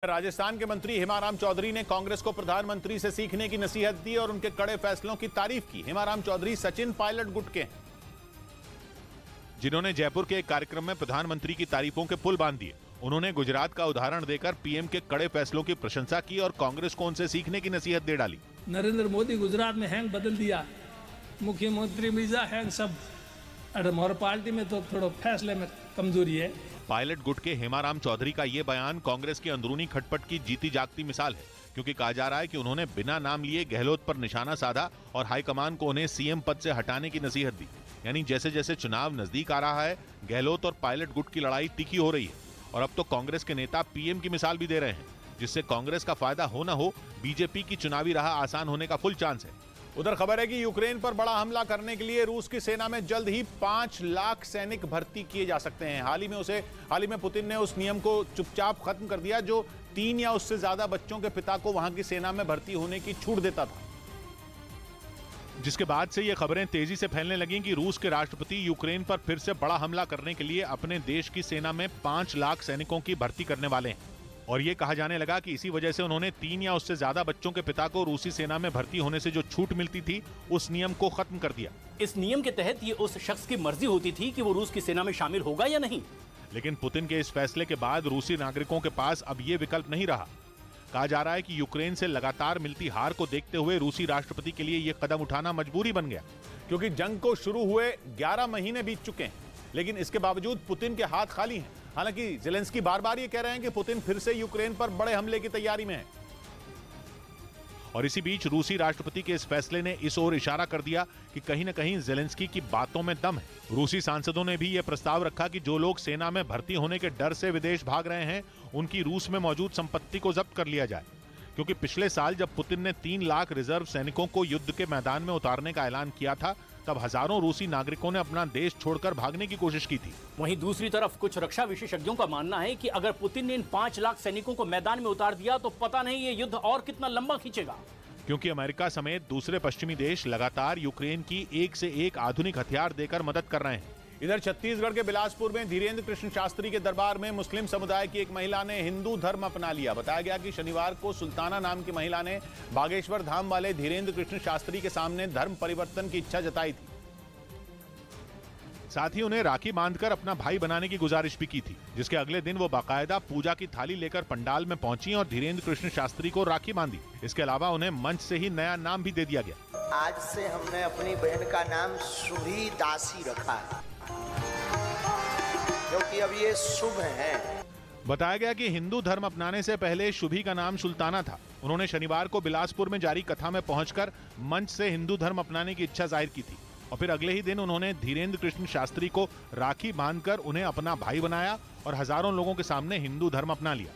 राजस्थान के मंत्री हेमाराम चौधरी ने कांग्रेस को प्रधानमंत्री से सीखने की नसीहत दी और उनके कड़े फैसलों की तारीफ की। हेमाराम चौधरी सचिन पायलट गुट के हैं, जिन्होंने जयपुर के एक कार्यक्रम में प्रधानमंत्री की तारीफों के पुल बांध दिए। उन्होंने गुजरात का उदाहरण देकर पीएम के कड़े फैसलों की प्रशंसा की और कांग्रेस को उनसे सीखने की नसीहत दे डाली। नरेंद्र मोदी गुजरात में हैंग बदल दिया, मुख्यमंत्री मिर्जा हैंग सब, और पार्टी में तो थोड़ा फैसले में कमजोरी है। पायलट गुट के हेमाराम चौधरी का ये बयान कांग्रेस की अंदरूनी खटपट की जीती जागती मिसाल है, क्योंकि कहा जा रहा है कि उन्होंने बिना नाम लिए गहलोत पर निशाना साधा और हाईकमान को उन्हें सीएम पद से हटाने की नसीहत दी। यानी जैसे जैसे चुनाव नजदीक आ रहा है, गहलोत और पायलट गुट की लड़ाई तीखी हो रही है और अब तो कांग्रेस के नेता पीएम की मिसाल भी दे रहे हैं, जिससे कांग्रेस का फायदा हो न हो, बीजेपी की चुनावी राह आसान होने का फुल चांस है। उधर खबर है कि यूक्रेन पर बड़ा हमला करने के लिए रूस की सेना में जल्द ही 5 लाख सैनिक भर्ती किए जा सकते हैं। हाल ही में पुतिन ने उस नियम को चुपचाप खत्म कर दिया जो 3 या उससे ज्यादा बच्चों के पिता को वहां की सेना में भर्ती होने की छूट देता था, जिसके बाद से ये खबरें तेजी से फैलने लगी कि रूस के राष्ट्रपति यूक्रेन पर फिर से बड़ा हमला करने के लिए अपने देश की सेना में 5 लाख सैनिकों की भर्ती करने वाले हैं। और ये कहा जाने लगा कि इसी वजह से उन्होंने 3 या उससे ज्यादा बच्चों के पिता को रूसी सेना में भर्ती होने से जो छूट मिलती थी, उस नियम को खत्म कर दिया। इस नियम के तहत ये उस शख्स की मर्जी होती थी कि वो रूस की सेना में शामिल होगा या नहीं। लेकिन पुतिन के इस फैसले के बाद रूसी नागरिकों के पास अब ये विकल्प नहीं रहा। कहा जा रहा है कि यूक्रेन से लगातार मिलती हार को देखते हुए रूसी राष्ट्रपति के लिए ये कदम उठाना मजबूरी बन गया, क्योंकि जंग को शुरू हुए 11 महीने बीत चुके हैं, लेकिन इसके बावजूद पुतिन के हाथ खाली हैं। हालांकि ज़ेलेंस्की बार-बार ये कह रहे हैं कि पुतिन फिर से यूक्रेन पर बड़े हमले की तैयारी में है। और इसी बीच रूसी राष्ट्रपति के इस फैसले ने इस ओर इशारा कर दिया कि कहीं न कहीं ज़ेलेंस्की की बातों में दम है। रूसी सांसदों ने भी यह प्रस्ताव रखा कि जो लोग सेना में भर्ती होने के डर से विदेश भाग रहे हैं, उनकी रूस में मौजूद संपत्ति को जब्त कर लिया जाए, क्योंकि पिछले साल जब पुतिन ने 3 लाख रिजर्व सैनिकों को युद्ध के मैदान में उतारने का ऐलान किया था, तब हजारों रूसी नागरिकों ने अपना देश छोड़कर भागने की कोशिश की थी। वहीं दूसरी तरफ कुछ रक्षा विशेषज्ञों का मानना है कि अगर पुतिन ने इन 5 लाख सैनिकों को मैदान में उतार दिया तो पता नहीं ये युद्ध और कितना लंबा खींचेगा, क्योंकि अमेरिका समेत दूसरे पश्चिमी देश लगातार यूक्रेन की एक से एक आधुनिक हथियार देकर मदद कर रहे हैं। इधर छत्तीसगढ़ के बिलासपुर में धीरेन्द्र कृष्ण शास्त्री के दरबार में मुस्लिम समुदाय की एक महिला ने हिंदू धर्म अपना लिया। बताया गया कि शनिवार को सुल्ताना नाम की महिला ने बागेश्वर धाम वाले धीरेन्द्र कृष्ण शास्त्री के सामने धर्म परिवर्तन की इच्छा जताई थी। साथ ही उन्हें राखी बांधकर अपना भाई बनाने की गुजारिश भी की थी, जिसके अगले दिन वो बाकायदा पूजा की थाली लेकर पंडाल में पहुंची और धीरेन्द्र कृष्ण शास्त्री को राखी बांधी। इसके अलावा उन्हें मंच से ही नया नाम भी दे दिया गया। आज से हमने अपनी बहन का नाम शुभी दासी रखा है, क्योंकि अब ये शुभ है। बताया गया कि हिंदू धर्म अपनाने से पहले शुभी का नाम सुल्ताना था। उन्होंने शनिवार को बिलासपुर में जारी कथा में पहुंचकर मंच से हिंदू धर्म अपनाने की इच्छा जाहिर की थी और फिर अगले ही दिन उन्होंने धीरेन्द्र कृष्ण शास्त्री को राखी बांधकर उन्हें अपना भाई बनाया और हजारों लोगों के सामने हिंदू धर्म अपना लिया।